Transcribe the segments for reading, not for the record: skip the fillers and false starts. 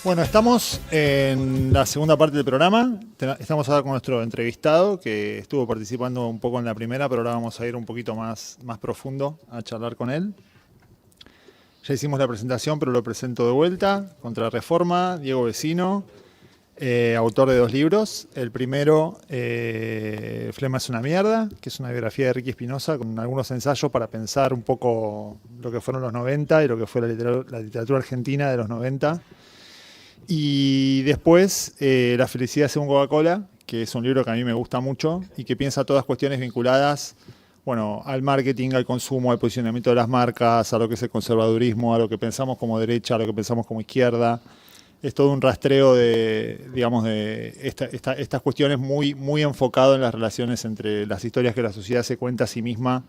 Bueno, estamos en la segunda parte del programa. Estamos ahora con nuestro entrevistado que estuvo participando un poco en la primera, pero ahora vamos a ir un poquito más profundo a charlar con él. Ya hicimos la presentación, pero lo presento de vuelta. Contrarreforma, Diego Vecino, autor de 2 libros. El primero, Flema es una mierda, que es una biografía de Ricky Espinosa con algunos ensayos para pensar un poco lo que fueron los 90 y lo que fue la literatura argentina de los 90. Y después, La felicidad según Coca-Cola, que es un libro que a mí me gusta mucho y que piensa todas cuestiones vinculadas, bueno, al marketing, al consumo, al posicionamiento de las marcas, a lo que es el conservadurismo, a lo que pensamos como derecha, a lo que pensamos como izquierda. Es todo un rastreo de, digamos, de estas cuestiones muy enfocado en las relaciones entre las historias que la sociedad se cuenta a sí misma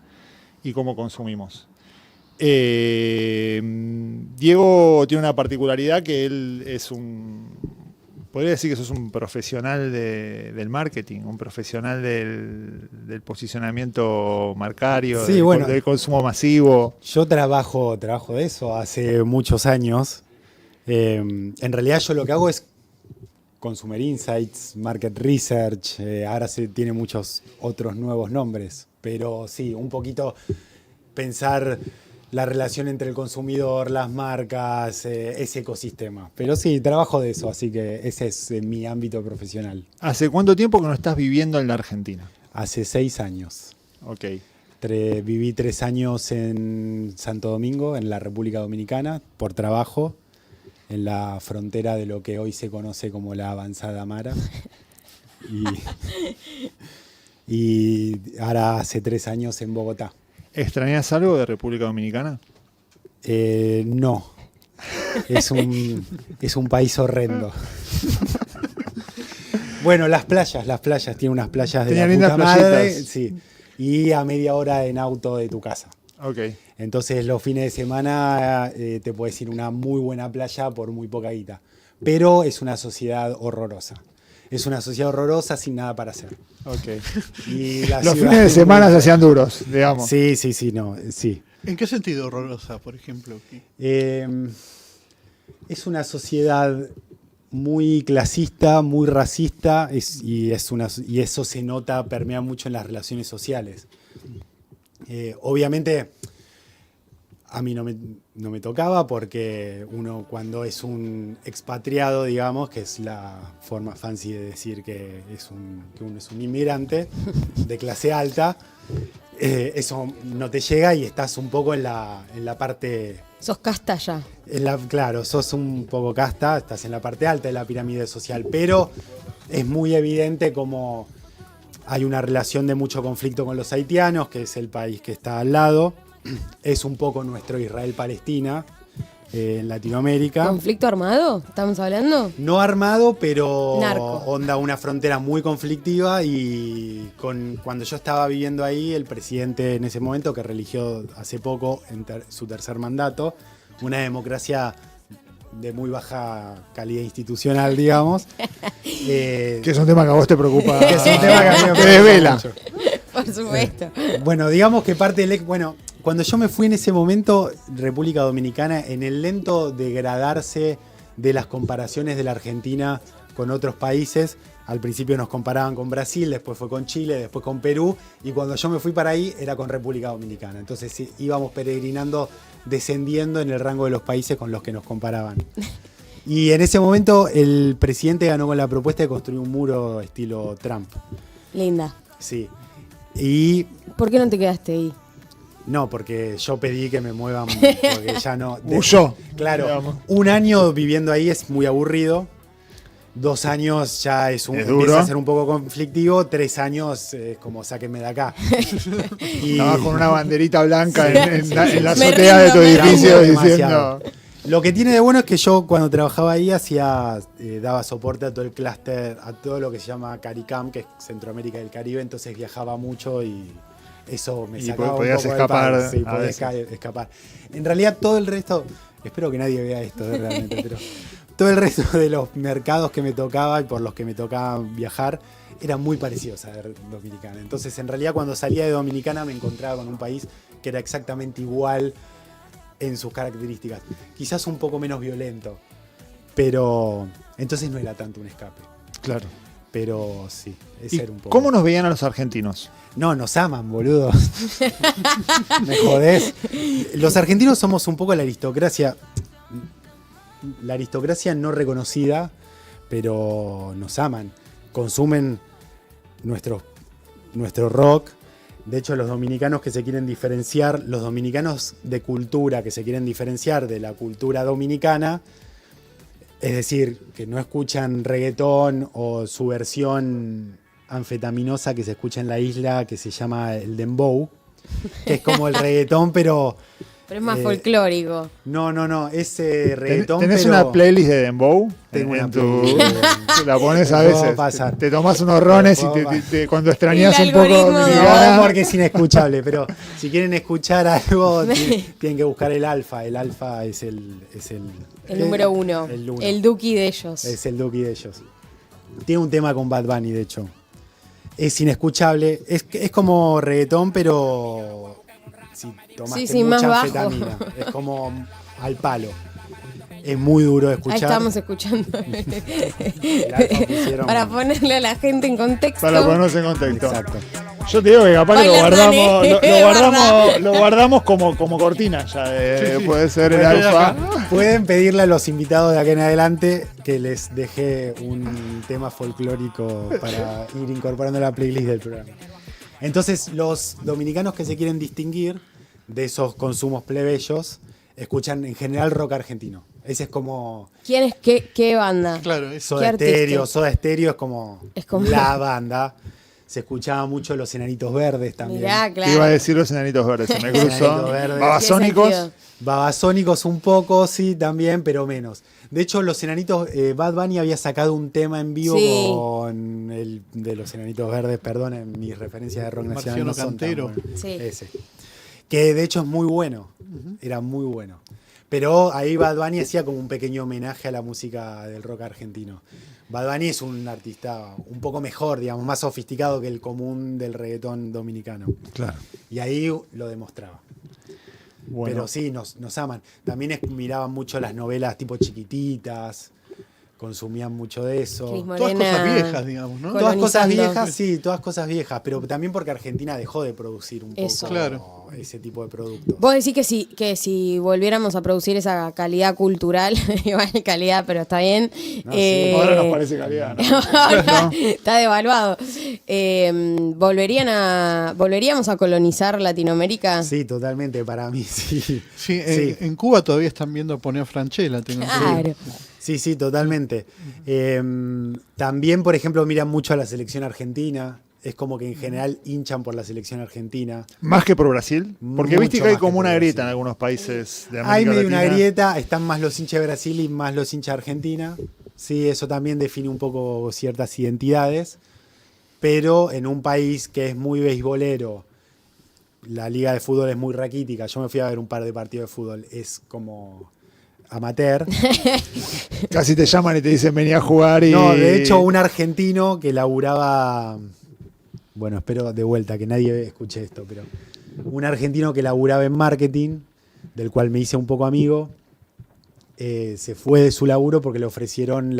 y cómo consumimos. Diego tiene una particularidad que él es podría decir que sos un profesional del marketing, un profesional del posicionamiento marcario, Sí, bueno, del consumo masivo. yo trabajo de eso hace muchos años. En realidad yo lo que hago es Consumer Insights, Market Research, ahora se tiene muchos otros nuevos nombres, pero sí, un poquito pensar la relación entre el consumidor, las marcas, ese ecosistema. Pero sí, trabajo de eso, así que ese es mi ámbito profesional. ¿Hace cuánto tiempo que no estás viviendo en la Argentina? Hace 6 años. Ok. Viví 3 años en Santo Domingo, en la República Dominicana, por trabajo, en la frontera de lo que hoy se conoce como la Avanzada Mara. Y ahora hace 3 años en Bogotá. ¿Extrañas algo de República Dominicana? No. Es un país horrendo. Bueno, las playas, tiene unas playas de la puta madre, sí, y a media hora en auto de tu casa. Ok. Entonces los fines de semana te puedes ir a una muy buena playa por muy poca guita. Pero es una sociedad horrorosa. Es una sociedad horrorosa sin nada para hacer. Okay. Y los fines de semana se hacían duros, digamos. Sí. Sí. ¿En qué sentido horrorosa, por ejemplo? Es una sociedad muy clasista, muy racista, y eso se nota, permea mucho en las relaciones sociales. Obviamente, a mí no me tocaba porque uno cuando es un expatriado, digamos, que es la forma fancy de decir que uno es un inmigrante de clase alta, eso no te llega y estás un poco en la parte... Sos casta ya. Claro, sos un poco casta, estás en la parte alta de la pirámide social, pero es muy evidente como hay una relación de mucho conflicto con los haitianos, que es el país que está al lado. Es un poco nuestro Israel-Palestina en Latinoamérica. ¿Conflicto armado? ¿Estamos hablando? No armado, pero Narco. Onda una frontera muy conflictiva y cuando yo estaba viviendo ahí, el presidente en ese momento, que religió hace poco su tercer mandato, una democracia de muy baja calidad institucional, digamos. Que es un tema que a vos te preocupa. Que es un tema que a mí me te desvela. mucho. Por supuesto. Bueno, digamos que parte del... Bueno, cuando yo me fui en ese momento, República Dominicana, en el lento degradarse de las comparaciones de la Argentina con otros países, al principio nos comparaban con Brasil, después fue con Chile, después con Perú, y cuando yo me fui para ahí era con República Dominicana. Entonces íbamos peregrinando, descendiendo en el rango de los países con los que nos comparaban. Y en ese momento el presidente ganó con la propuesta de construir un muro estilo Trump. Linda. Sí. Y... ¿Por qué no te quedaste ahí? No, porque yo pedí que me muevan, porque ya no... Huyó. Claro, digamos. 1 año viviendo ahí es muy aburrido. 2 años ya empieza duro. a ser un poco conflictivo. 3 años es como sáquenme de acá. Y Estabas con una banderita blanca Sí. en la Me azotea de tu rindo, me edificio rindo. diciendo... Lo que tiene de bueno es que yo cuando trabajaba ahí daba soporte a todo el clúster, a todo lo que se llama CARICAM, que es Centroamérica y el Caribe, entonces viajaba mucho y eso me Y sacaba un podías poco escapar del palo. Sí, a podía veces. escapar. En realidad todo el resto, espero que nadie vea esto realmente, pero todo el resto de los mercados que me tocaba y por los que me tocaba viajar eran muy parecidos a Dominicana. Entonces en realidad cuando salía de Dominicana me encontraba con un país que era exactamente igual en sus características. Quizás un poco menos violento, Pero entonces no era tanto un escape. Claro. Pero sí, es ¿Y ser un poco. cómo nos veían a los argentinos? No, nos aman, boludo. Me jodés. Los argentinos somos un poco la aristocracia. La aristocracia no reconocida, pero nos aman. Consumen nuestro rock. De hecho, los dominicanos que se quieren diferenciar, los dominicanos de cultura que se quieren diferenciar de la cultura dominicana, es decir, que no escuchan reggaetón o su versión anfetaminosa que se escucha en la isla, que se llama el dembow, que es como el reggaetón, pero Pero es más folclórico. no, ese reggaetón. ¿Tenés pero una playlist de Dembow? Tengo una tu... playlist. La pones a Te puedo veces. pasar. Te tomás unos rones y Te puedo cuando extrañas El un poco algoritmo de- Dominicana, No, porque es inescuchable, pero si quieren escuchar algo, tienen que buscar el alfa. El alfa es el número uno. El uno. El duki de ellos. Es el Duki de ellos. Tiene un tema con Bad Bunny, de hecho. Es inescuchable. Es como reggaetón, pero si tomaste Sí, más mucha bajo. anfetamina. Es como al palo. Es muy duro de escuchar. Ahí estamos escuchando. El alfa pusieron- Para ponerle a la gente en contexto. para ponernos en contexto. Exacto. Yo te digo que capaz que lo Bailar, guardamos, Dani. lo guardamos como cortina ya. Puede ser el Bueno, alfa. Pueden pedirle a los invitados de acá en adelante que les deje un tema folclórico para ir incorporando a la playlist del programa. Entonces, los dominicanos que se quieren distinguir de esos consumos plebeyos escuchan en general rock argentino. Ese es como ¿Quién es qué banda? Claro, eso. Soda artista? Stereo. Soda Stereo es como Es la banda. Se escuchaba mucho Los Enanitos Verdes también. Mirá, Te iba a claro. decir los enanitos verdes, se me cruzó. Enanitos verdes. Babasónicos. Tiene sentido. Babasónicos un poco, sí, también, pero menos. De hecho, Los Enanitos, Bad Bunny había sacado un tema en vivo Sí. con el de Los Enanitos Verdes, perdonen, mis referencias de rock nacional Marciano no son tan Cantero. buenas. Sí. Ese. Que de hecho es muy bueno, era muy bueno. Pero ahí Bad Bunny hacía como un pequeño homenaje a la música del rock argentino. Bad Bunny es un artista un poco mejor, digamos, más sofisticado que el común del reggaetón dominicano. Claro. Y ahí lo demostraba. Bueno, Pero sí, nos aman. También miraban mucho las novelas tipo Chiquititas, consumían mucho de eso. Cris Todas Morena cosas viejas, digamos, ¿no? Todas cosas colonizando. viejas, sí, todas cosas viejas, pero también porque Argentina dejó de producir un poco Eso. Claro. ese tipo de productos. Vos decís que si volviéramos a producir esa calidad cultural, igual calidad, pero está bien. No, sí, ahora nos parece calidad, ¿no? Ahora está devaluado. ¿Volveríamos a colonizar Latinoamérica? Sí, totalmente, para mí sí. Sí, Sí. en Cuba todavía están viendo poner Franchella, tengo entendido. Claro. Sí, totalmente. También, por ejemplo, miran mucho a la selección argentina. Es como que en general hinchan por la selección argentina. Más que por Brasil. Porque Mucho viste que hay más que como por una Brasil. grieta en algunos países de América Hay medio Latina. una grieta, están más los hinchas de Brasil y más los hinchas de Argentina. Sí, eso también define un poco ciertas identidades. Pero en un país que es muy beisbolero, la liga de fútbol es muy raquítica. Yo me fui a ver un par de partidos de fútbol. Es como amateur. Casi te llaman y te dicen vení a jugar y... No, de hecho, un argentino que laburaba. Bueno, espero de vuelta que nadie escuche esto, pero un argentino que laburaba en marketing, del cual me hice un poco amigo, se fue de su laburo porque le ofrecieron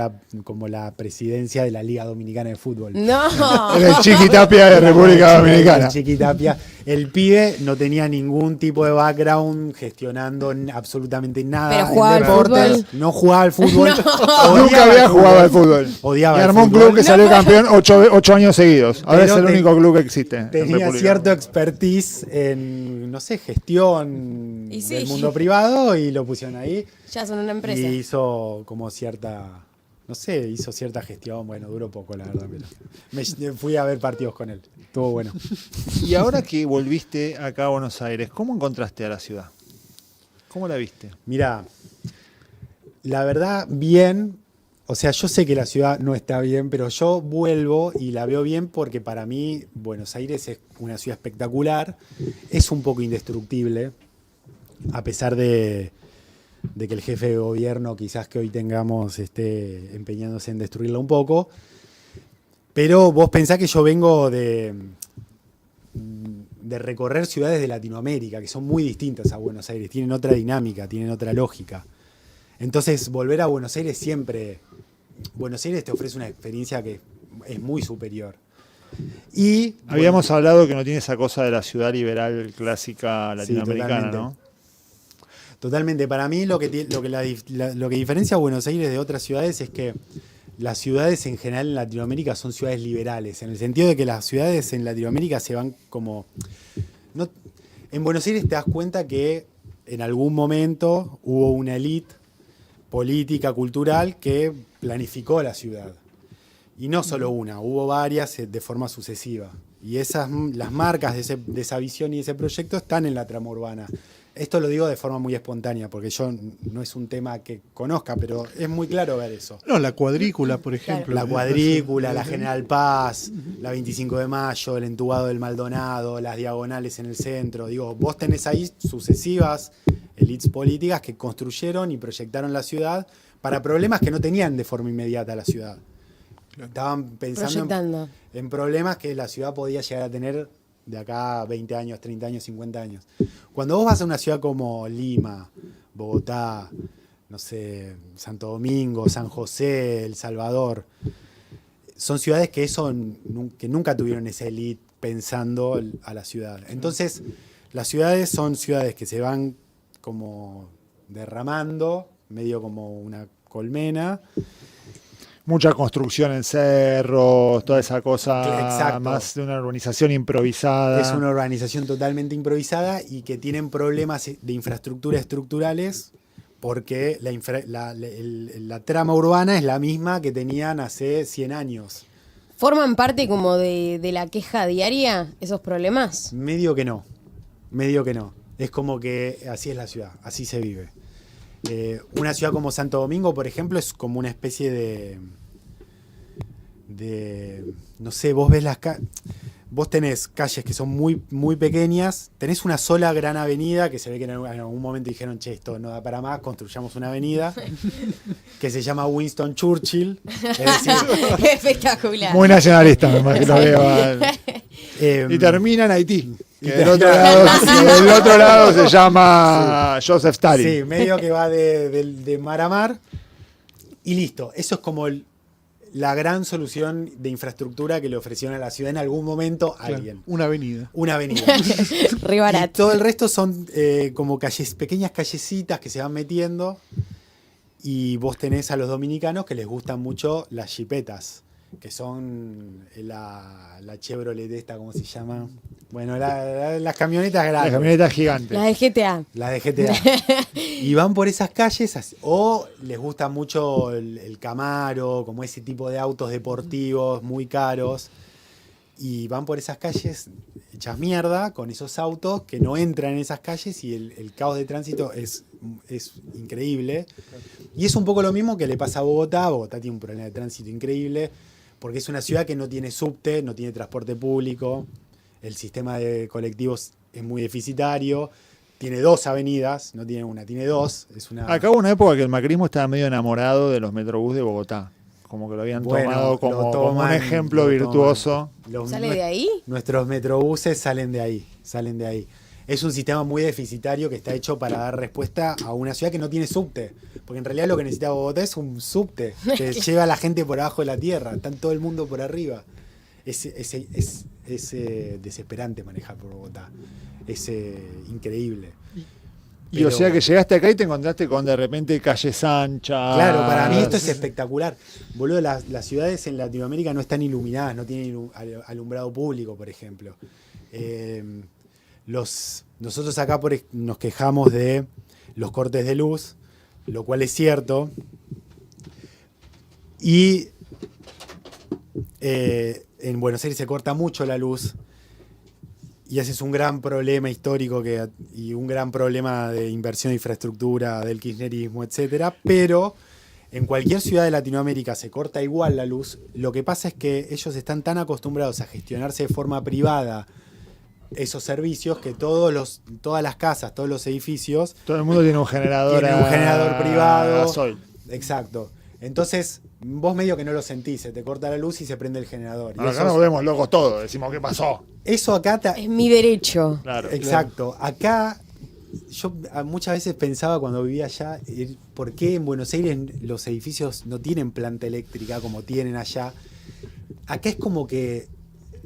como la presidencia de la Liga Dominicana de Fútbol. No. Era el Chiquitapia de República Dominicana. Chiquitapia. El pibe no tenía ningún tipo de background gestionando absolutamente nada. Pero en jugaba al deportes. fútbol. No jugaba al fútbol. Nunca había jugado al fútbol. Odiaba y el armó un fútbol. club que salió campeón 8 años seguidos. Ahora Pero es el único club que existe. en Tenía República. cierto expertise en, no sé, gestión Y sí. del mundo privado y lo pusieron ahí. Ya son una empresa. Y hizo como cierta, no sé, hizo cierta gestión. Bueno, duró poco, la verdad. Pero me fui a ver partidos con él. Estuvo bueno. Y ahora que volviste acá a Buenos Aires, ¿cómo encontraste a la ciudad? ¿Cómo la viste? Mirá, la verdad, bien. O sea, yo sé que la ciudad no está bien, pero yo vuelvo y la veo bien porque para mí Buenos Aires es una ciudad espectacular. Es un poco indestructible, a pesar de que el jefe de gobierno quizás que hoy tengamos esté empeñándose en destruirla un poco. Pero vos pensás que yo vengo de recorrer ciudades de Latinoamérica, que son muy distintas a Buenos Aires, tienen otra dinámica, tienen otra lógica. Entonces, volver a Buenos Aires siempre... Buenos Aires te ofrece una experiencia que es muy superior. Y Habíamos hablado que no tiene esa cosa de la ciudad liberal clásica Sí, latinoamericana, totalmente. ¿no? Totalmente. Para mí lo que diferencia a Buenos Aires de otras ciudades es que las ciudades en general en Latinoamérica son ciudades liberales, en el sentido de que las ciudades en Latinoamérica se van como... en Buenos Aires te das cuenta que en algún momento hubo una élite política, cultural, que planificó la ciudad. Y no solo una, hubo varias de forma sucesiva. Y las marcas de esa visión y ese proyecto están en la trama urbana. Esto lo digo de forma muy espontánea, porque yo no es un tema que conozca, pero es muy claro ver eso. No, la cuadrícula, por ejemplo. La cuadrícula, la General Paz, la 25 de Mayo, el entubado del Maldonado, las diagonales en el centro. Digo, vos tenés ahí sucesivas élites políticas que construyeron y proyectaron la ciudad para problemas que no tenían de forma inmediata la ciudad. Estaban pensando Proyectando. en problemas que la ciudad podía llegar a tener de acá a 20 años, 30 años, 50 años. Cuando vos vas a una ciudad como Lima, Bogotá, no sé, Santo Domingo, San José, El Salvador, son ciudades que nunca tuvieron esa élite pensando a la ciudad. Entonces, las ciudades son ciudades que se van como derramando, medio como una colmena. Mucha construcción en cerros, toda esa cosa, Exacto. más de una urbanización improvisada. Es una organización totalmente improvisada y que tienen problemas de infraestructura estructurales porque la trama urbana es la misma que tenían hace 100 años. ¿Forman parte como de la queja diaria esos problemas? Medio que no. Es como que así es la ciudad, así se vive. Una ciudad como Santo Domingo, por ejemplo, es como una especie de no sé, vos ves vos tenés calles que son muy, muy pequeñas, tenés una sola gran avenida que se ve que en algún momento dijeron, che, esto no da para más, construyamos una avenida que se llama Winston Churchill. Es decir, Espectacular. Muy nacionalista, me imagino. Y termina en Haití. Que del otro lado se llama Joseph Stalin. sí, medio que va de mar a mar y listo. Eso es como la gran solución de infraestructura que le ofrecieron a la ciudad en algún momento a Claro, alguien. una avenida. Una avenida. Re Y barato. todo el resto son como pequeñas callecitas que se van metiendo. Y vos tenés a los dominicanos que les gustan mucho las jipetas, que son la Chevrolet esta, ¿cómo se llama? Bueno, las camionetas La grandes. camioneta gigante. La de GTA. La de GTA. Y van por esas calles, o les gusta mucho el Camaro, como ese tipo de autos deportivos muy caros. Y van por esas calles hechas mierda con esos autos que no entran en esas calles y el caos de tránsito es increíble. Y es un poco lo mismo que le pasa a Bogotá. Bogotá tiene un problema de tránsito increíble porque es una ciudad que no tiene subte, no tiene transporte público. El sistema de colectivos es muy deficitario. Tiene 2 avenidas, no tiene una, tiene 2. Acá hubo una época que el macrismo estaba medio enamorado de los metrobús de Bogotá. Como que lo habían tomado como un ejemplo virtuoso. ¿Sale de ahí? Nuestros metrobuses salen de ahí. Es un sistema muy deficitario que está hecho para dar respuesta a una ciudad que no tiene subte. Porque en realidad lo que necesita Bogotá es un subte que lleva a la gente por abajo de la tierra. Está todo el mundo por arriba. Es desesperante manejar por Bogotá. Es increíble. Y o sea que llegaste acá y te encontraste con de repente calles anchas. Claro, para mí esto es espectacular. Boludo, las ciudades en Latinoamérica no están iluminadas, no tienen alumbrado público, por ejemplo. Nosotros acá nos quejamos de los cortes de luz, lo cual es cierto. Y en Buenos Aires se corta mucho la luz. Y ese es un gran problema histórico y un gran problema de inversión de infraestructura, del kirchnerismo, etcétera. Pero en cualquier ciudad de Latinoamérica se corta igual la luz. Lo que pasa es que ellos están tan acostumbrados a gestionarse de forma privada esos servicios que todas las casas, todos los edificios Todo el mundo tiene un generador. tienen un generador privado. Gasoil. Exacto. Entonces, vos medio que no lo sentís, se te corta la luz y se prende el generador. Y Acá eso nos vemos locos todos, decimos qué pasó. eso acá Es mi derecho. Claro. Exacto. Acá yo muchas veces pensaba cuando vivía allá, ¿por qué en Buenos Aires los edificios no tienen planta eléctrica como tienen allá? Acá es como que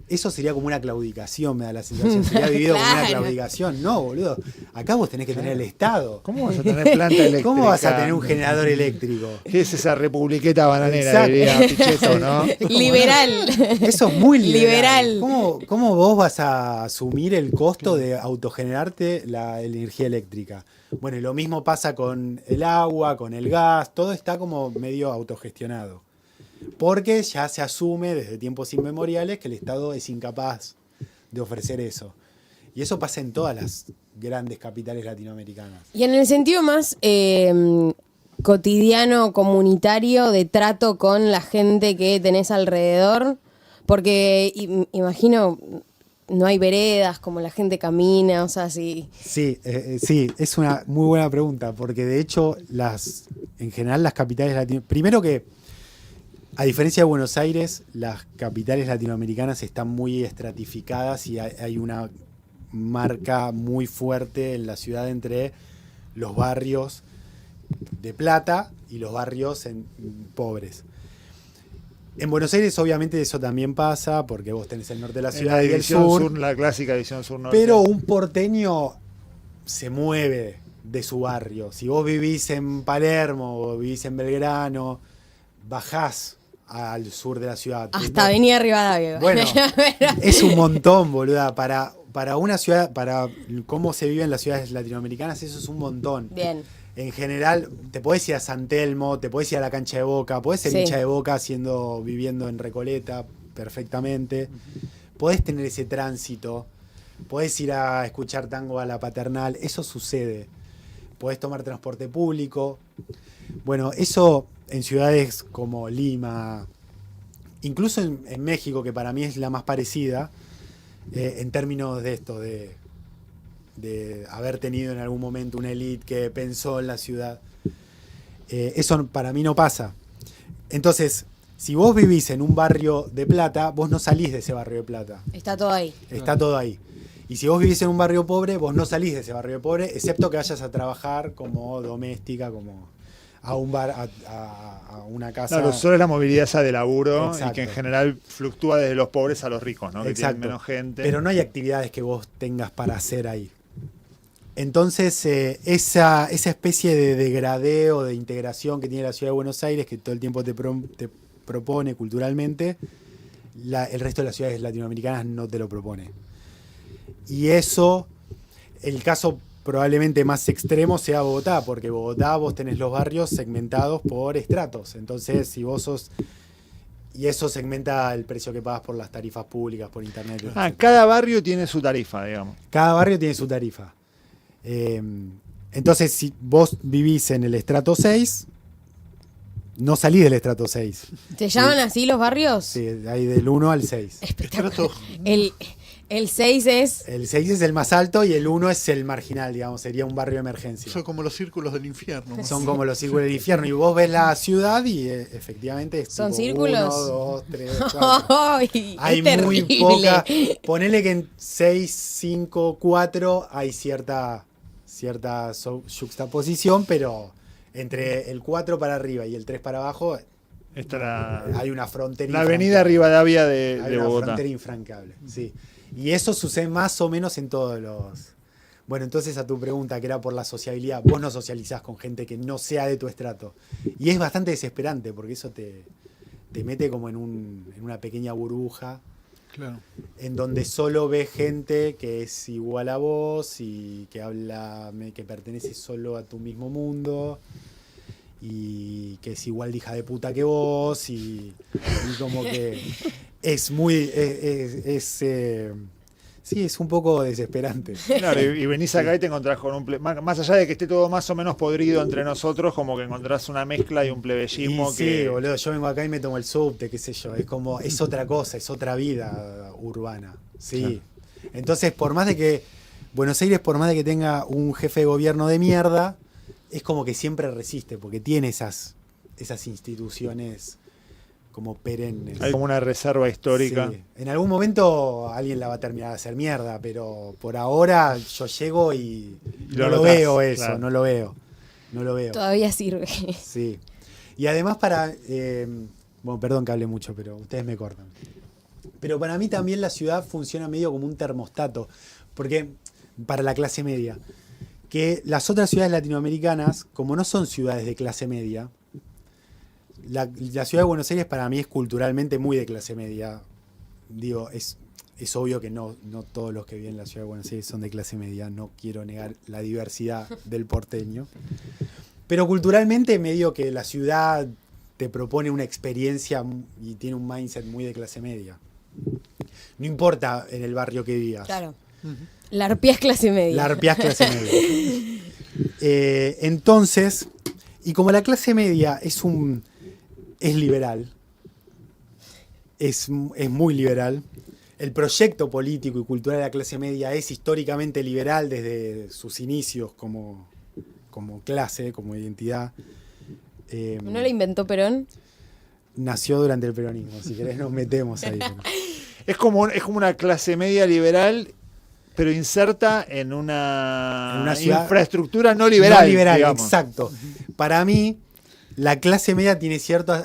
eso sería como una claudicación, me da la sensación. Sería vivido como una claudicación. No, boludo. Acá vos tenés que tener el Estado. ¿Cómo vas a tener planta eléctrica? ¿Cómo vas a tener un generador eléctrico? ¿Qué es esa republiqueta bananera? Exacto. Diría Pichetto, ¿no? Liberal. Eso es muy liberal. Liberal. ¿Cómo vos vas a asumir el costo de autogenerarte la energía eléctrica? Bueno, y lo mismo pasa con el agua, con el gas, todo está como medio autogestionado. Porque ya se asume desde tiempos inmemoriales que el Estado es incapaz de ofrecer eso. Y eso pasa en todas las grandes capitales latinoamericanas. Y en el sentido más cotidiano, comunitario, de trato con la gente que tenés alrededor, porque imagino no hay veredas, como la gente camina, o sea, sí. Sí, es una muy buena pregunta, porque de hecho en general las capitales latinoamericanas, primero que a diferencia de Buenos Aires, las capitales latinoamericanas están muy estratificadas y hay una marca muy fuerte en la ciudad entre los barrios de plata y los barrios pobres. En Buenos Aires obviamente eso también pasa, porque vos tenés el norte de la ciudad y el sur, la clásica división sur-norte. pero un porteño se mueve de su barrio. Si vos vivís en Palermo o vivís en Belgrano, bajás al sur de la ciudad. Hasta Avenida Rivadavia. Bueno, es un montón, boluda. Para una ciudad, para cómo se vive en las ciudades latinoamericanas, eso es un montón. Bien. En general, te podés ir a San Telmo, te podés ir a la cancha de Boca, podés ser hincha de Boca viviendo en Recoleta perfectamente. Podés tener ese tránsito, podés ir a escuchar tango a la Paternal, eso sucede. Podés tomar transporte público. Bueno, eso en ciudades como Lima, incluso en México, que para mí es la más parecida, en términos de esto, de haber tenido en algún momento una élite que pensó en la ciudad. Eso para mí no pasa. Entonces, si vos vivís en un barrio de plata, vos no salís de ese barrio de plata. Está todo ahí. Está todo ahí. Y si vos vivís en un barrio pobre, vos no salís de ese barrio pobre, excepto que vayas a trabajar como doméstica, como a un bar, a una casa. Claro, solo es la movilidad esa de laburo. Exacto. Y que en general fluctúa desde los pobres a los ricos, ¿no? Que Exacto. tienen menos gente. Pero no hay actividades que vos tengas para hacer ahí. Entonces, esa especie de degradeo, de integración que tiene la ciudad de Buenos Aires, que todo el tiempo te propone culturalmente, el resto de las ciudades latinoamericanas no te lo propone. Y eso, el caso probablemente más extremo sea Bogotá, porque Bogotá vos tenés los barrios segmentados por estratos. Entonces, si vos sos... Y eso segmenta el precio que pagas por las tarifas públicas, por internet. Cada barrio tiene su tarifa, digamos. Cada barrio tiene su tarifa. Entonces, si vos vivís en el estrato 6, no salís del estrato 6. ¿Se llaman así los barrios? Sí, ahí del 1 al 6. Espectacular. El 6 es... El 6 es el más alto y el 1 es el marginal, digamos, sería un barrio de emergencia. Son como los círculos del infierno. Son como los círculos del infierno. Y vos ves la ciudad y efectivamente es ¿Son tipo círculos? 1, 2, 3, 4. ¡Ay! Hay es muy terrible. poca. Ponele que en 6, 5, 4 hay cierta juxtaposición, pero entre el 4 para arriba y el 3 para abajo hay una frontera. La avenida Rivadavia de hay una Bogotá. frontera infrancable, sí. Y eso sucede más o menos en todos los... Bueno, entonces a tu pregunta, que era por la sociabilidad, vos no socializás con gente que no sea de tu estrato. Y es bastante desesperante, porque eso te mete como en una pequeña burbuja. Claro. En donde solo ves gente que es igual a vos y que que pertenece solo a tu mismo mundo y que es igual de hija de puta que vos y como que es muy sí, es un poco desesperante. Claro, y venís acá y te encontrás con un más allá de que esté todo más o menos podrido entre nosotros, como que encontrás una mezcla y un plebeyismo y que... sí, boludo, yo vengo acá y me tomo el subte, qué sé yo, es otra cosa, es otra vida urbana, sí. Claro. Entonces, por más de que Buenos Aires, por más de que tenga un jefe de gobierno de mierda, es como que siempre resiste, porque tiene esas instituciones como perennes. Hay como una reserva histórica. Sí. En algún momento alguien la va a terminar de hacer mierda, pero por ahora yo llego y no lo notás, veo eso, claro. no lo veo. No lo veo. Todavía sirve. Sí. Y además bueno, perdón que hable mucho, pero ustedes me cortan. Pero para mí también la ciudad funciona medio como un termostato, porque para la clase media, que las otras ciudades latinoamericanas, como no son ciudades de clase media, la ciudad de Buenos Aires para mí es culturalmente muy de clase media. Digo, es obvio que no todos los que viven en la ciudad de Buenos Aires son de clase media, no quiero negar la diversidad del porteño. Pero culturalmente medio que la ciudad te propone una experiencia y tiene un mindset muy de clase media. No importa en el barrio que vivas. Claro. La arpía es clase media. La arpía es clase media. Entonces, y como la clase media es liberal, es muy liberal, el proyecto político y cultural de la clase media es históricamente liberal desde sus inicios como clase, como identidad. ¿No la inventó Perón? Nació durante el peronismo, si querés nos metemos ahí. Es como una clase media liberal, pero inserta en una ciudad infraestructura no liberal. No liberal, digamos. exacto. Para mí, la clase media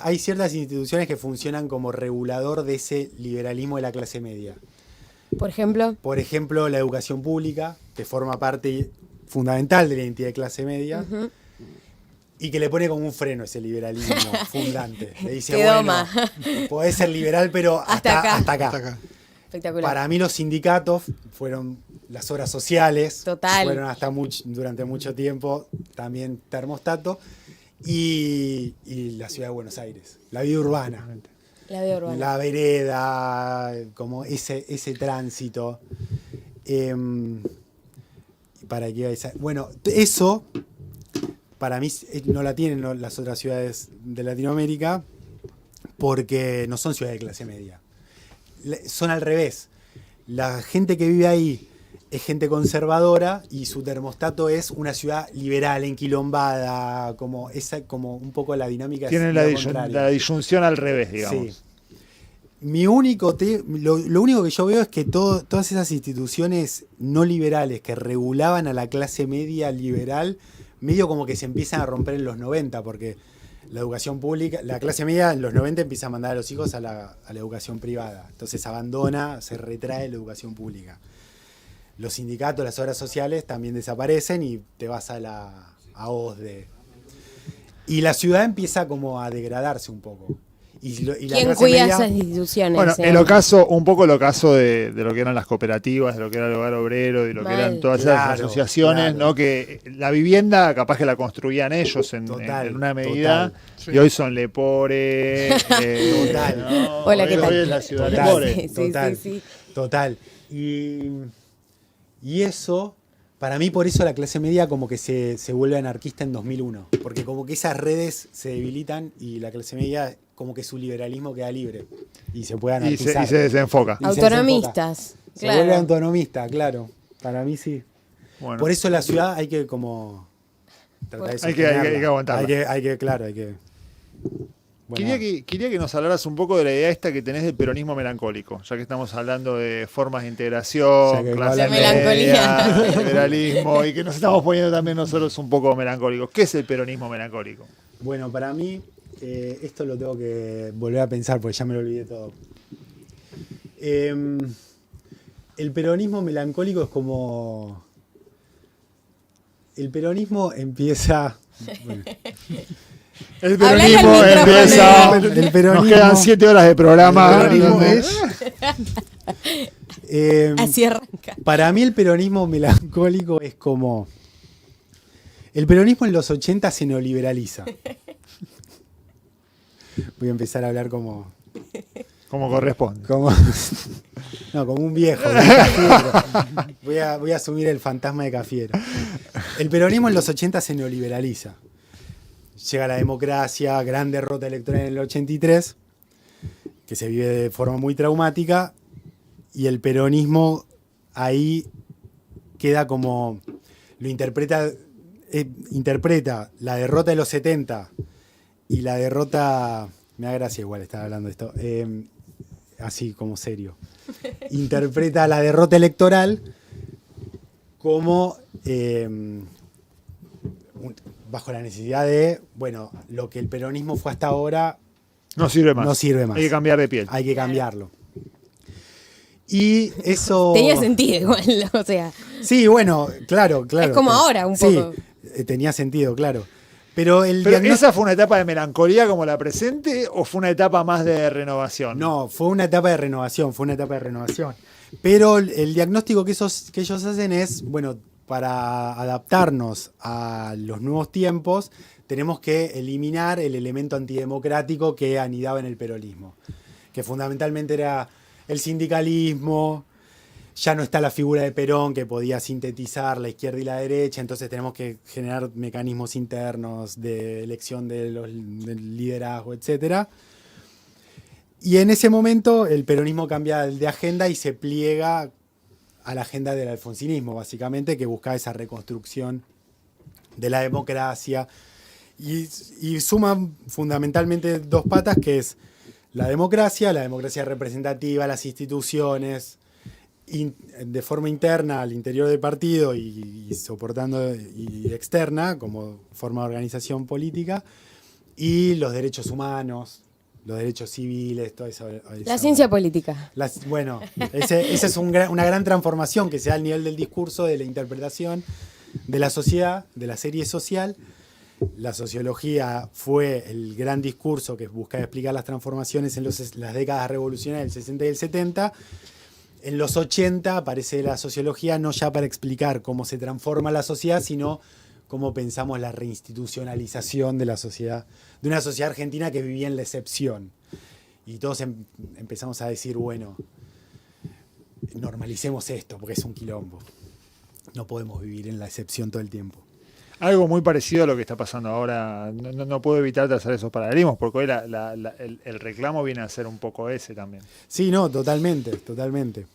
hay ciertas instituciones que funcionan como regulador de ese liberalismo de la clase media. Por ejemplo. Por ejemplo, la educación pública, que forma parte fundamental de la identidad de clase media, y que le pone como un freno a ese liberalismo fundante. Le dice, Te doma. podés ser liberal, pero Hasta acá. hasta acá. Hasta acá. Espectacular. Para mí los sindicatos fueron las obras sociales. Total. Fueron durante mucho tiempo también termostato. Y la ciudad de Buenos Aires, la vida urbana. La vida urbana. La vereda, como ese tránsito. ¿Para qué iba a decir? Bueno, eso para mí no la tienen las otras ciudades de Latinoamérica porque no son ciudades de clase media. Son al revés. La gente que vive ahí es gente conservadora y su termostato es una ciudad liberal, enquilombada, como un poco la dinámica. Tienen la disyunción al revés, digamos. Sí. Lo único que yo veo es que todas esas instituciones no liberales que regulaban a la clase media liberal, medio como que se empiezan a romper en los 90, porque la educación pública, la clase media en los 90 empieza a mandar a los hijos a la educación privada. Entonces se retrae la educación pública. Los sindicatos, las obras sociales también desaparecen y te vas a OSDE. Y la ciudad empieza como a degradarse un poco. ¿Quién cuida esas instituciones? Bueno, un poco el ocaso de lo que eran las cooperativas, de lo que era el hogar obrero, de lo que eran todas esas asociaciones, ¿no? Que la vivienda capaz que la construían ellos en una medida, total. Y hoy son lepores. Total. ¿no? Hola, ¿qué tal? Hoy es la ciudad Total. lepores. Total. Sí. Total. Y eso, para mí por eso la clase media como que se vuelve anarquista en 2001, porque como que esas redes se debilitan y la clase media como que su liberalismo queda libre y se puede anarquizar. Y se desenfoca. Y se Autonomistas. Se vuelve autonomista, claro. Para mí sí. Bueno. Por eso la ciudad hay que como tratar de Hay que aguantarla. Hay que bueno, Quería que nos hablaras un poco de la idea esta que tenés del peronismo melancólico, ya que estamos hablando de formas de integración, Ya que clase la media, melancolía. liberalismo, y que nos estamos poniendo también nosotros un poco melancólicos. ¿Qué es el peronismo melancólico? Bueno, para mí, esto lo tengo que volver a pensar porque ya me lo olvidé todo. El peronismo melancólico es como... El peronismo empieza... Bueno, El Hablale al peronismo micrófono. empieza... El peronismo- Nos quedan 7 horas de programa. El peronismo es Así arranca. Para mí el peronismo melancólico es como... El peronismo en los 80 se neoliberaliza. Voy a empezar a hablar como corresponde. como un viejo. De Cafiero. Voy a asumir el fantasma de Cafiero. El peronismo en los 80 se neoliberaliza. Llega la democracia, gran derrota electoral en el 83, que se vive de forma muy traumática, y el peronismo ahí queda como... interpreta la derrota de los 70 y la derrota me da gracia igual estar hablando de esto, así como serio, interpreta la derrota electoral como bajo la necesidad de, bueno, lo que el peronismo fue hasta ahora No sirve más. no sirve más. Hay que cambiar de piel. Hay que cambiarlo. Y eso... Tenía sentido igual, o sea. Sí, bueno, claro. Es como ahora, un poco. Sí, tenía sentido, claro. Pero ¿Pero esa fue una etapa de melancolía como la presente o fue una etapa más de renovación? No, fue una etapa de renovación, Pero el diagnóstico que ellos hacen es, bueno, para adaptarnos a los nuevos tiempos, tenemos que eliminar el elemento antidemocrático que anidaba en el peronismo, que fundamentalmente era el sindicalismo. Ya no está la figura de Perón que podía sintetizar la izquierda y la derecha, entonces tenemos que generar mecanismos internos de elección del liderazgo, etc. Y en ese momento el peronismo cambia de agenda y se pliega a la agenda del alfonsinismo, básicamente, que buscaba esa reconstrucción de la democracia. Y suma fundamentalmente dos patas, que es la democracia representativa, las instituciones, de forma interna al interior del partido y soportando y externa como forma de organización política, y los derechos humanos, los derechos civiles, todo eso. La ciencia política. Bueno, esa es una gran transformación que se da al nivel del discurso, de la interpretación de la sociedad, de la serie social. La sociología fue el gran discurso que buscaba explicar las transformaciones en las décadas revolucionarias del 60 y el 70. En los 80 aparece la sociología no ya para explicar cómo se transforma la sociedad, sino cómo pensamos la reinstitucionalización de la sociedad, de una sociedad argentina que vivía en la excepción. Y todos empezamos a decir, bueno, normalicemos esto, porque es un quilombo. No podemos vivir en la excepción todo el tiempo. Algo muy parecido a lo que está pasando ahora. No puedo evitar trazar esos paralelismos, porque hoy el reclamo viene a ser un poco ese también. Sí, no, totalmente.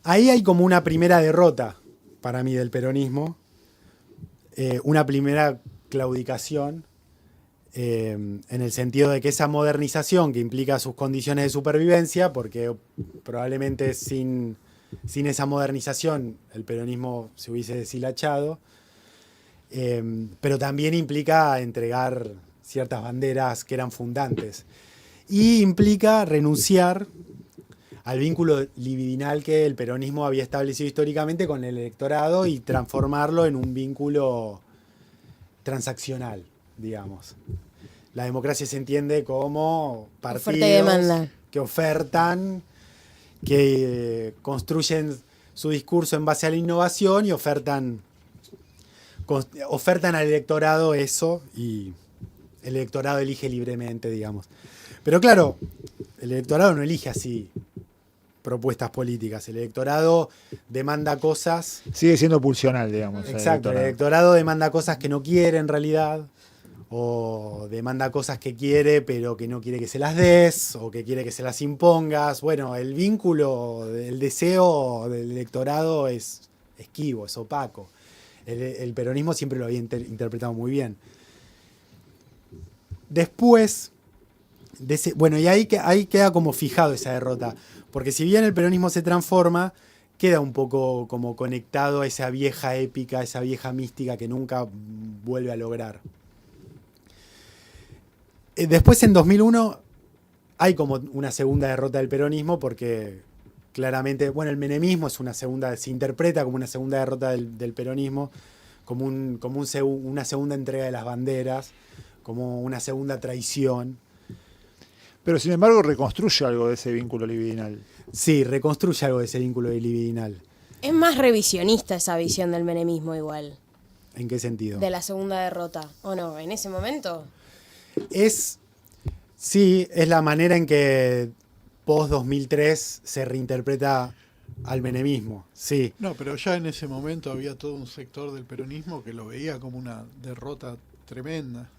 Ahí hay como una primera derrota para mí del peronismo, una primera claudicación, en el sentido de que esa modernización que implica sus condiciones de supervivencia, porque probablemente sin esa modernización el peronismo se hubiese deshilachado, pero también implica entregar ciertas banderas que eran fundantes y implica renunciar al vínculo libidinal que el peronismo había establecido históricamente con el electorado y transformarlo en un vínculo transaccional, digamos. La democracia se entiende como partidos que ofertan, que construyen su discurso en base a la innovación y ofertan al electorado eso, y el electorado elige libremente, digamos. Pero claro, el electorado no elige así propuestas políticas. El electorado demanda cosas... Sigue siendo pulsional, digamos. Exacto, el electorado demanda cosas que no quiere en realidad, o demanda cosas que quiere pero que no quiere que se las des, o que quiere que se las impongas. Bueno, el vínculo, el deseo del electorado es esquivo, es opaco. El peronismo siempre lo había interpretado muy bien. Después, y ahí queda como fijado esa derrota, porque si bien el peronismo se transforma, queda un poco como conectado a esa vieja épica, esa vieja mística que nunca vuelve a lograr. Después, en 2001, hay como una segunda derrota del peronismo, porque claramente, el menemismo se interpreta como una segunda derrota del peronismo, como una segunda entrega de las banderas, como una segunda traición. Pero sin embargo reconstruye algo de ese vínculo libidinal. Sí, reconstruye algo de ese vínculo libidinal. Es más revisionista esa visión del menemismo igual. ¿En qué sentido? De la segunda derrota, ¿o no? ¿En ese momento? Sí, es la manera en que post-2003 se reinterpreta al menemismo, sí. No, pero ya en ese momento había todo un sector del peronismo que lo veía como una derrota tremenda.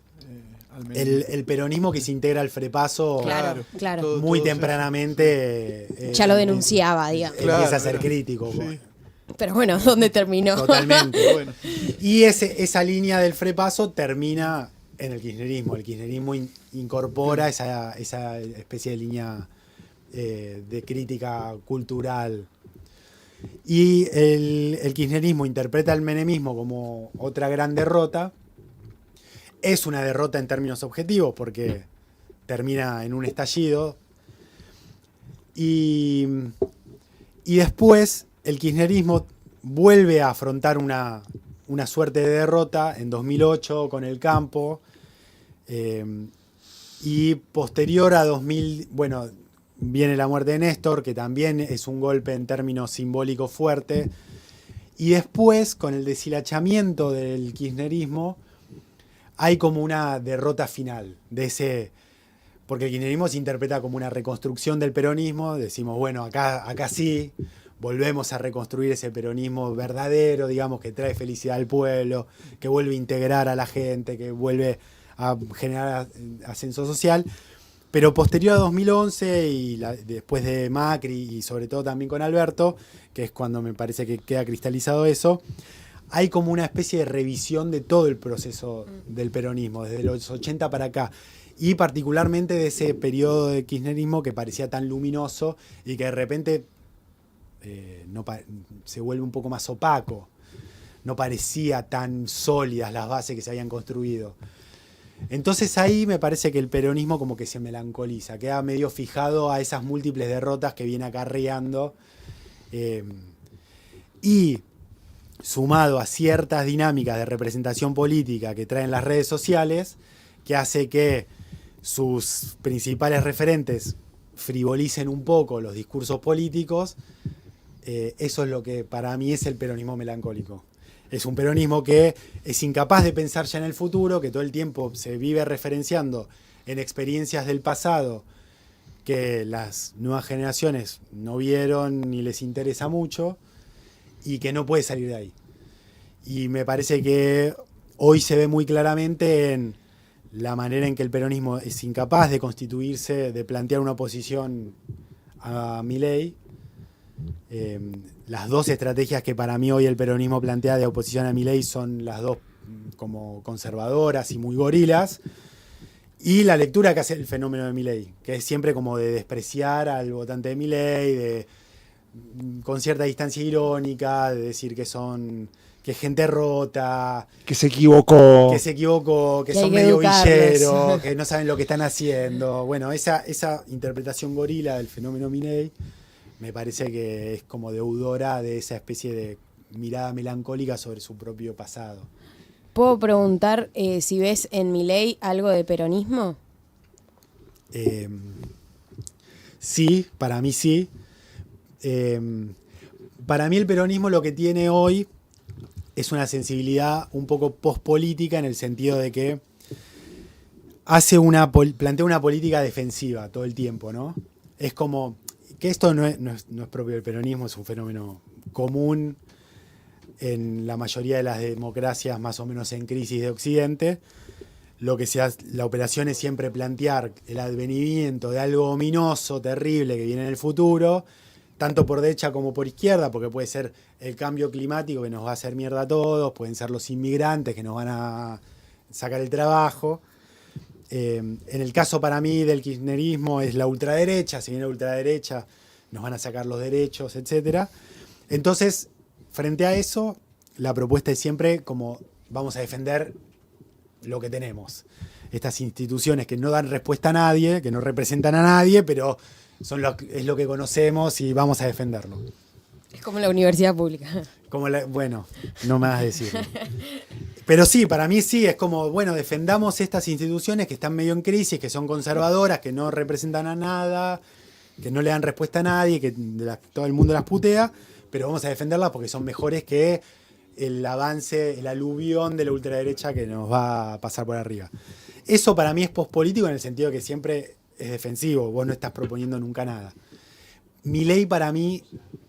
El peronismo que se integra al Frepaso, claro. Muy tempranamente ya lo denunciaba, digamos. Empieza a ser crítico. Sí. Pero bueno, ¿dónde terminó? Totalmente. Bueno. Y esa línea del Frepaso termina en el kirchnerismo. El kirchnerismo incorpora esa especie de línea de crítica cultural. Y el kirchnerismo interpreta el menemismo como otra gran derrota. Es una derrota en términos objetivos porque termina en un estallido. Y después el kirchnerismo vuelve a afrontar una suerte de derrota en 2008 con el campo. Y posterior a 2000, bueno, viene la muerte de Néstor, que también es un golpe en términos simbólicos fuerte. Y después, con el deshilachamiento del kirchnerismo, hay como una derrota final de ese. Porque el kirchnerismo se interpreta como una reconstrucción del peronismo. Decimos, bueno, acá sí, volvemos a reconstruir ese peronismo verdadero, digamos, que trae felicidad al pueblo, que vuelve a integrar a la gente, que vuelve a generar ascenso social. Pero posterior a 2011 y después de Macri y sobre todo también con Alberto, que es cuando me parece que queda cristalizado eso, hay como una especie de revisión de todo el proceso del peronismo, desde los 80 para acá. Y particularmente de ese periodo de kirchnerismo que parecía tan luminoso y que de repente se vuelve un poco más opaco. No parecía tan sólidas las bases que se habían construido. Entonces ahí me parece que el peronismo como que se melancoliza, queda medio fijado a esas múltiples derrotas que viene acarreando. Y sumado a ciertas dinámicas de representación política que traen las redes sociales, que hace que sus principales referentes frivolicen un poco los discursos políticos, eso es lo que para mí es el peronismo melancólico. Es un peronismo que es incapaz de pensar ya en el futuro, que todo el tiempo se vive referenciando en experiencias del pasado que las nuevas generaciones no vieron ni les interesa mucho y que no puede salir de ahí. Y me parece que hoy se ve muy claramente en la manera en que el peronismo es incapaz de constituirse, de plantear una oposición a Milei. Las dos estrategias que para mí hoy el peronismo plantea de oposición a Milei son las dos como conservadoras y muy gorilas. Y la lectura que hace el fenómeno de Milei, que es siempre como de despreciar al votante de Milei, con cierta distancia irónica, de decir que es gente rota, Que se equivocó. que son medio villeros, que no saben lo que están haciendo. Bueno, esa interpretación gorila del fenómeno Milei me parece que es como deudora de esa especie de mirada melancólica sobre su propio pasado. ¿Puedo preguntar si ves en Milei algo de peronismo? Sí, para mí sí. Para mí el peronismo lo que tiene hoy es una sensibilidad un poco pospolítica en el sentido de que plantea una política defensiva todo el tiempo, ¿no? Es como que esto no es propio del peronismo, es un fenómeno común en la mayoría de las democracias más o menos en crisis de Occidente. La operación es siempre plantear el advenimiento de algo ominoso, terrible, que viene en el futuro, tanto por derecha como por izquierda, porque puede ser el cambio climático que nos va a hacer mierda a todos, pueden ser los inmigrantes que nos van a sacar el trabajo. En el caso para mí del kirchnerismo es la ultraderecha, si viene la ultraderecha nos van a sacar los derechos, etc. Entonces, frente a eso, la propuesta es siempre como vamos a defender lo que tenemos. Estas instituciones que no dan respuesta a nadie, que no representan a nadie, pero es lo que conocemos y vamos a defenderlo. Es como la universidad pública. Bueno, no me vas a decirlo. Pero sí, para mí sí, es como, bueno, defendamos estas instituciones que están medio en crisis, que son conservadoras, que no representan a nada, que no le dan respuesta a nadie, que todo el mundo las putea, pero vamos a defenderlas porque son mejores que el avance, el aluvión de la ultraderecha que nos va a pasar por arriba. Eso para mí es pospolítico en el sentido que siempre es defensivo, vos no estás proponiendo nunca nada. Milei para mí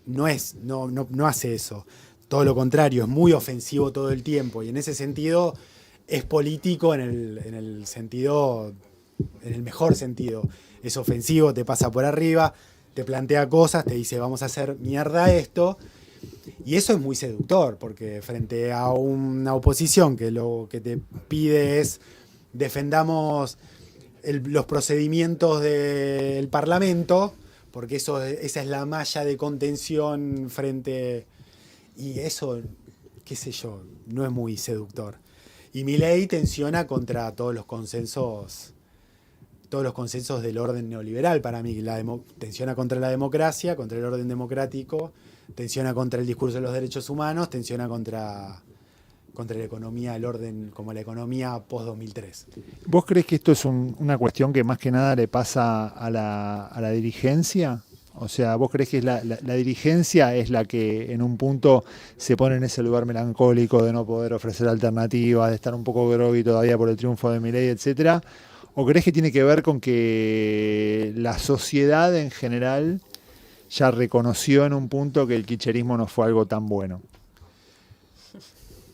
no hace eso. Todo lo contrario, es muy ofensivo todo el tiempo y en ese sentido es político en el mejor sentido. Es ofensivo, te pasa por arriba, te plantea cosas, te dice vamos a hacer mierda esto y eso es muy seductor porque frente a una oposición que lo que te pide es defendamos los procedimientos del Parlamento, porque esa es la malla de contención frente... Y eso, qué sé yo, no es muy seductor. Y Milei tensiona contra todos los consensos del orden neoliberal para mí. Tensiona contra la democracia, contra el orden democrático, tensiona contra el discurso de los derechos humanos, tensiona contra la economía, el orden como la economía post-2003. ¿Vos crees que esto es una cuestión que más que nada le pasa a la dirigencia? O sea, ¿vos crees que es la dirigencia es la que en un punto se pone en ese lugar melancólico de no poder ofrecer alternativas, de estar un poco groggy todavía por el triunfo de Milei, etcétera? ¿O crees que tiene que ver con que la sociedad en general ya reconoció en un punto que el kirchnerismo no fue algo tan bueno?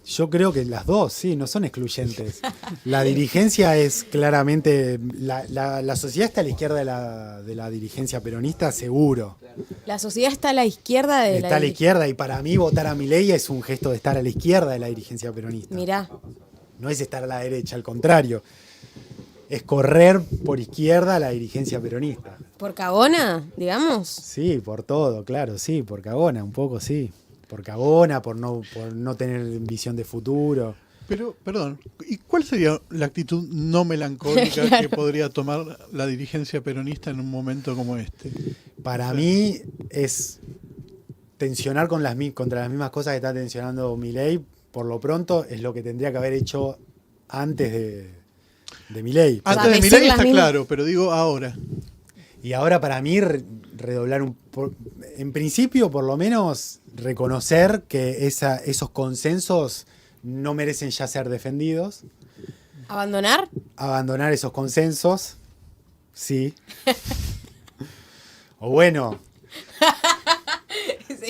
Yo creo que las dos, sí, no son excluyentes. La dirigencia es claramente... La sociedad está a la izquierda de la dirigencia peronista, seguro. La sociedad está a la izquierda de Está a la izquierda y para mí votar a Milei es un gesto de estar a la izquierda de la dirigencia peronista. Mirá. No es estar a la derecha, al contrario. Es correr por izquierda a la dirigencia peronista. ¿Por cagona, digamos? Sí, por todo, claro, sí, por cagona, un poco sí. Por cagona, por no tener visión de futuro. Pero, perdón, ¿y cuál sería la actitud no melancólica Claro. que podría tomar la dirigencia peronista en un momento como este? Para mí es tensionar contra las mismas cosas que está tensionando Milei. Por lo pronto es lo que tendría que haber hecho antes de Milei. sea, Antes de decir Milei las está mismas- claro, pero digo ahora. Y ahora para mí redoblar en principio por lo menos reconocer que esos consensos no merecen ya ser defendidos, ¿Abandonar? abandonar esos consensos, sí. O bueno,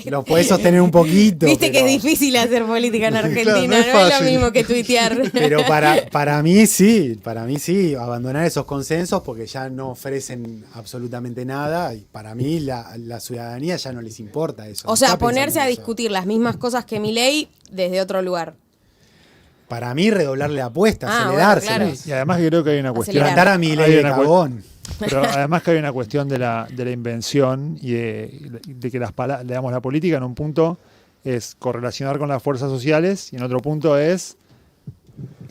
los podés sostener un poquito. Viste que pero- es difícil hacer política en Argentina, Claro, no no es es lo fácil. mismo que tuitear. Pero para mí sí, abandonar esos consensos porque ya no ofrecen absolutamente nada y para mí la ciudadanía ya no les importa eso. O no sea, está pensando ponerse a en eso. discutir las mismas cosas que Milei desde otro lugar. Para mí redoblarle apuestas, Ah, acelerárselas. Y además que creo que hay una cuestión... Acelerar. Plantar a Milei Hay de una cagón. Pero además que hay una cuestión de la invención y de que digamos, la política en un punto es correlacionar con las fuerzas sociales y en otro punto es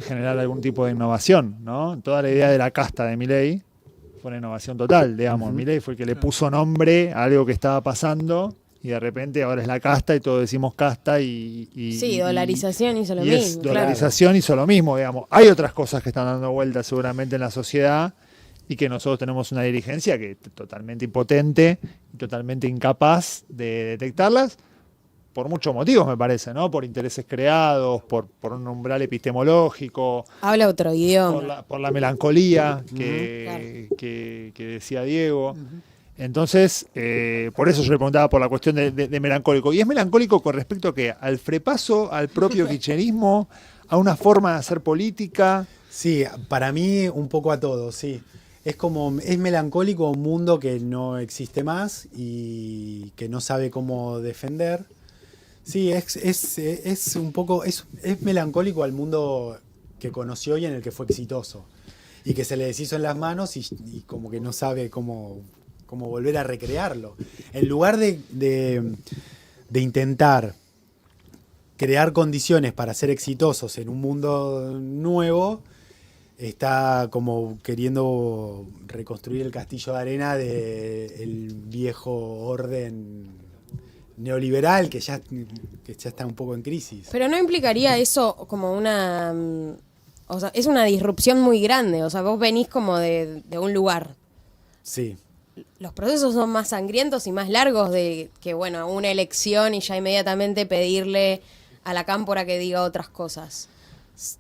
generar algún tipo de innovación, ¿no? Toda la idea de la casta de Milei fue una innovación total, digamos. Milei fue el que le puso nombre a algo que estaba pasando y de repente ahora es la casta y todos decimos casta Sí, dolarización hizo lo y mismo. es claro. dolarización hizo lo mismo, digamos. Hay otras cosas que están dando vueltas seguramente en la sociedad y que nosotros tenemos una dirigencia que es totalmente impotente, totalmente incapaz de detectarlas, por muchos motivos me parece, ¿no? Por intereses creados, por un umbral epistemológico, Habla otro idioma. por la melancolía Claro. que decía Diego. Entonces, por eso yo le preguntaba por la cuestión de melancólico. ¿Y es melancólico con respecto a qué? ¿Al frepaso, al propio kirchnerismo, a una forma de hacer política? Sí, para mí un poco a todo, sí. Es melancólico un mundo que no existe más y que no sabe cómo defender. Sí, es un poco, es melancólico al mundo que conoció y en el que fue exitoso. Y que se le deshizo en las manos y como que no sabe cómo volver a recrearlo. En lugar de intentar crear condiciones para ser exitosos en un mundo nuevo, está como queriendo reconstruir el castillo de arena del viejo orden neoliberal que ya está un poco en crisis. Pero no implicaría eso como una... O sea, es una disrupción muy grande. O sea, vos venís como de un lugar. Sí. Los procesos son más sangrientos y más largos de que, bueno, una elección y ya inmediatamente pedirle a la cámpora que diga otras cosas.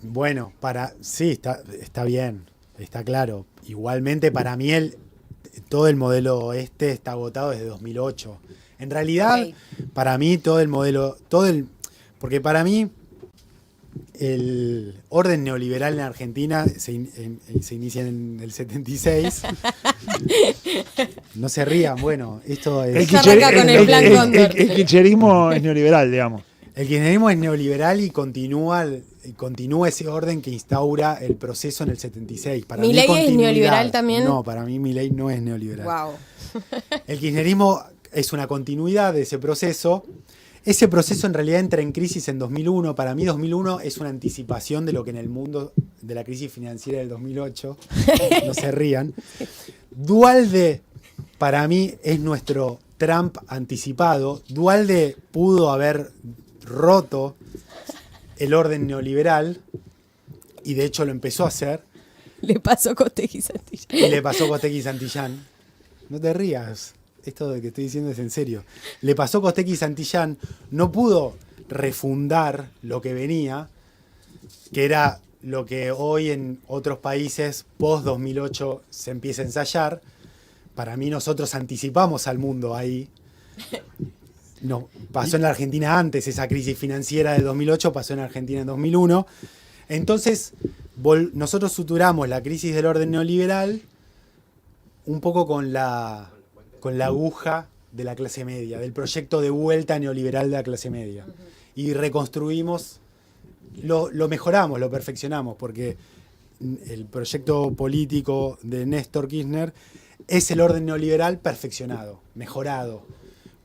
Bueno, sí, está bien, está claro. Igualmente para mí todo el modelo está agotado desde 2008. En realidad, Ok. para mí porque para mí el orden neoliberal en Argentina se inicia en el 76. No se rían, bueno, esto es... Ya arranca con el plan Cóndor. El kirchnerismo es neoliberal, digamos. El kirchnerismo es neoliberal y continúa continúa ese orden que instaura el proceso en el 76. Para mí ¿Milei es continuidad. neoliberal también? No, para mí Milei no es neoliberal. Wow. El kirchnerismo es una continuidad de ese proceso. Ese proceso en realidad entra en crisis en 2001. Para mí 2001 es una anticipación de lo que en el mundo de la crisis financiera del 2008. No se rían. Duhalde, para mí, es nuestro Trump anticipado. Duhalde pudo haber roto el orden neoliberal y de hecho lo empezó a hacer. Le pasó Costegui Santillán. Y le pasó Costegui Santillán. No te rías, esto de que estoy diciendo es en serio. Le pasó Costegui Santillán, no pudo refundar lo que venía, que era lo que hoy en otros países post 2008 se empieza a ensayar. Para mí nosotros anticipamos al mundo ahí. No, pasó en la Argentina antes, esa crisis financiera del 2008 pasó en Argentina en 2001. Entonces, nosotros suturamos la crisis del orden neoliberal un poco con la aguja de la clase media, del proyecto de vuelta neoliberal de la clase media. Y reconstruimos, lo mejoramos, lo perfeccionamos, porque el proyecto político de Néstor Kirchner es el orden neoliberal perfeccionado, mejorado.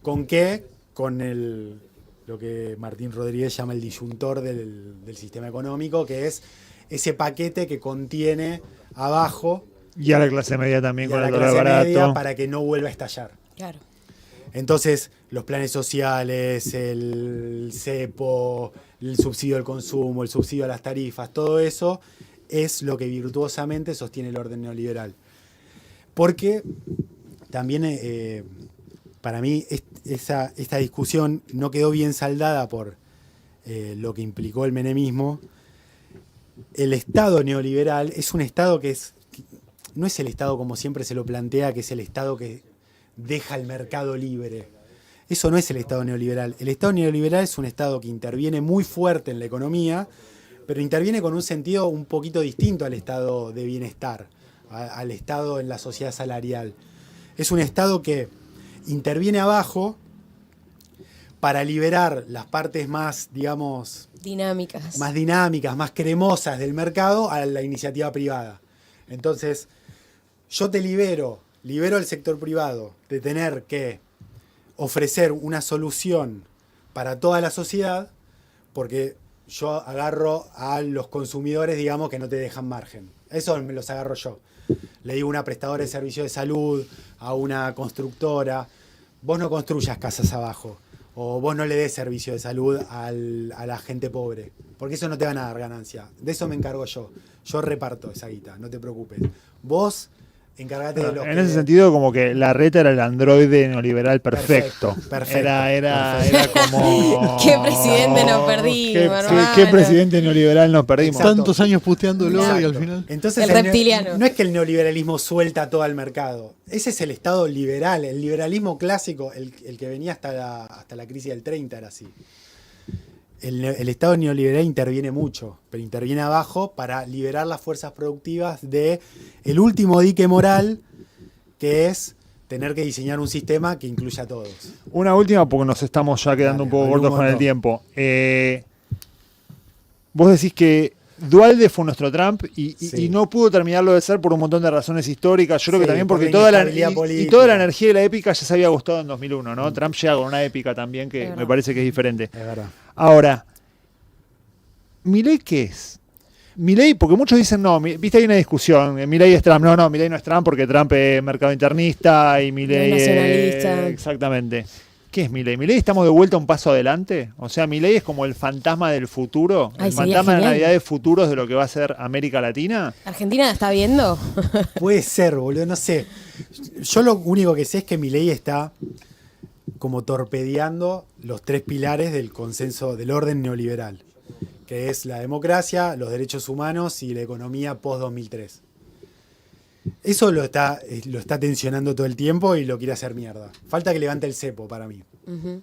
¿Con qué? Con lo que Martín Rodríguez llama el disyuntor del sistema económico, que es ese paquete que contiene abajo Y a la clase media también y a con la el dólar clase media barato. para que no vuelva a estallar. Claro. Entonces, los planes sociales, el cepo, el subsidio al consumo, el subsidio a las tarifas, todo eso es lo que virtuosamente sostiene el orden neoliberal. Porque también, para mí, esta discusión no quedó bien saldada por lo que implicó el menemismo. El Estado neoliberal es un Estado que no es el Estado como siempre se lo plantea, que es el Estado que deja el mercado libre. Eso no es el Estado neoliberal. El Estado neoliberal es un Estado que interviene muy fuerte en la economía, pero interviene con un sentido un poquito distinto al Estado de bienestar, al Estado en la sociedad salarial. Es un Estado que interviene abajo para liberar las partes más, digamos, Dinámicas. más dinámicas, más cremosas del mercado a la iniciativa privada. Entonces, yo te libero al sector privado de tener que ofrecer una solución para toda la sociedad, porque yo agarro a los consumidores, digamos, que no te dejan margen. Eso me los agarro yo. Le digo a una prestadora de servicio de salud, a una constructora, vos no construyas casas abajo, o vos no le des servicio de salud a la gente pobre, porque eso no te van a dar ganancia. De eso me encargo yo. Yo reparto esa guita, no te preocupes. Vos encargate de lo En ese sentido, como que la reta era el androide neoliberal perfecto. Perfecto. Era como... ¿Qué presidente nos perdimos, ¿Qué hermano? presidente neoliberal nos perdimos? Exacto. Tantos años puteándolo y Exacto. al final. Entonces, El reptiliano. No es que el neoliberalismo suelta todo al mercado. Ese es el Estado liberal. El liberalismo clásico, el que venía hasta la crisis del 30 era así. El Estado neoliberal interviene mucho, pero interviene abajo para liberar las fuerzas productivas de el último dique moral, que es tener que diseñar un sistema que incluya a todos. Una última, porque nos estamos ya quedando Dale, un poco algún cortos con el montón. tiempo. Vos decís que Duhalde fue nuestro Trump Sí. y no pudo terminarlo de ser por un montón de razones históricas. Yo creo que Sí, también por porque la toda la inestabilidad política. toda la energía de la épica ya se había gustado en 2001, ¿no? Trump llega con una épica también Es que verdad. me parece que es diferente. Es verdad. Ahora, ¿Milei qué es? Milei, porque muchos dicen, no, viste, hay una discusión, Milei es Trump. No, Milei no es Trump porque Trump es mercado internista y Milei Es nacionalista. Exactamente. ¿Qué es Milei? ¿Milei estamos de vuelta un paso adelante? O sea, ¿Milei es como el fantasma del futuro? Ay, ¿El sería fantasma de genial. Navidad de futuros de lo que va a ser América Latina? ¿Argentina la está viendo? Puede ser, boludo, no sé. Yo lo único que sé es que Milei está como torpedeando los tres pilares del consenso del orden neoliberal, que es la democracia, los derechos humanos y la economía post-2003. Eso lo está tensionando todo el tiempo y lo quiere hacer mierda. Falta que levante el cepo para mí. Ujú.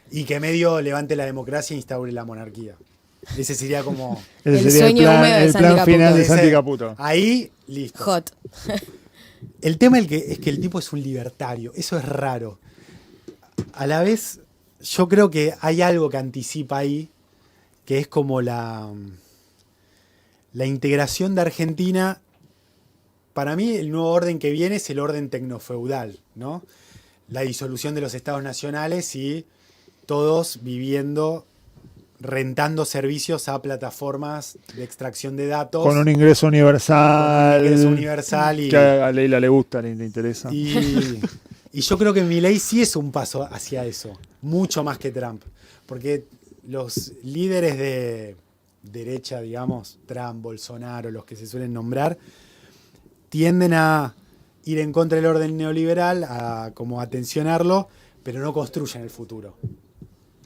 Y que medio levante la democracia e instaure la monarquía. Ese sería como... Ese El sería sueño húmedo de el Santi plan Caputo. final de ese- Santi Caputo. Ahí, listo. Hot. El tema es que el tipo es un libertario. Eso es raro. A la vez, yo creo que hay algo que anticipa ahí que es como la integración de Argentina. Para mí el nuevo orden que viene es el orden tecnofeudal, ¿no? La disolución de los estados nacionales y todos viviendo, rentando servicios a plataformas de extracción de datos. Con un ingreso universal. Con un ingreso universal y, que a Leila le gusta, le interesa. y yo creo que Milei sí es un paso hacia eso, mucho más que Trump. Porque los líderes de derecha, digamos, Trump, Bolsonaro, los que se suelen nombrar, tienden a ir en contra del orden neoliberal, a como a tensionarlo, pero no construyen el futuro.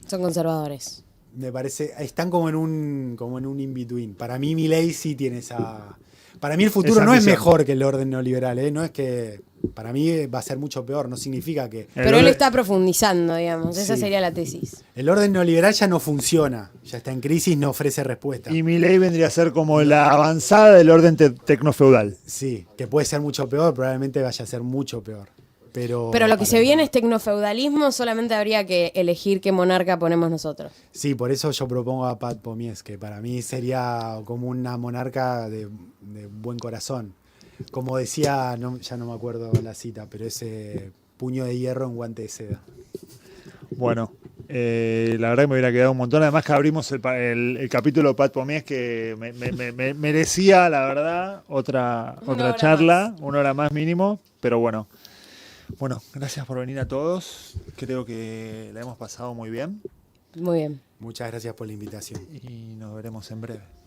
Son conservadores. Me parece, están como en un in-between. Para mí Milei sí tiene esa... Para mí el futuro Esa no es ambición. mejor que el orden neoliberal, ¿eh? No es que... Para mí va a ser mucho peor, no significa que... Pero él está profundizando, digamos. Esa Sí. sería la tesis. El orden neoliberal ya no funciona, ya está en crisis, no ofrece respuesta. Y Milei vendría a ser como la avanzada del orden tecnofeudal. Sí, que puede ser mucho peor, probablemente vaya a ser mucho peor. Pero Pero lo que para- se viene es tecnofeudalismo, solamente habría que elegir qué monarca ponemos nosotros. Sí, por eso yo propongo a Pat Pomies, que para mí sería como una monarca de buen corazón. Como decía, ya no me acuerdo la cita, pero ese puño de hierro en guante de seda. Bueno, la verdad que me hubiera quedado un montón. Además que abrimos el capítulo Pat Pomies que me merecía, la verdad, otra hora charla, 1 hora más mínimo. Pero bueno, gracias por venir a todos. Creo que la hemos pasado muy bien Muy bien. Muchas gracias por la invitación. y nos veremos en breve.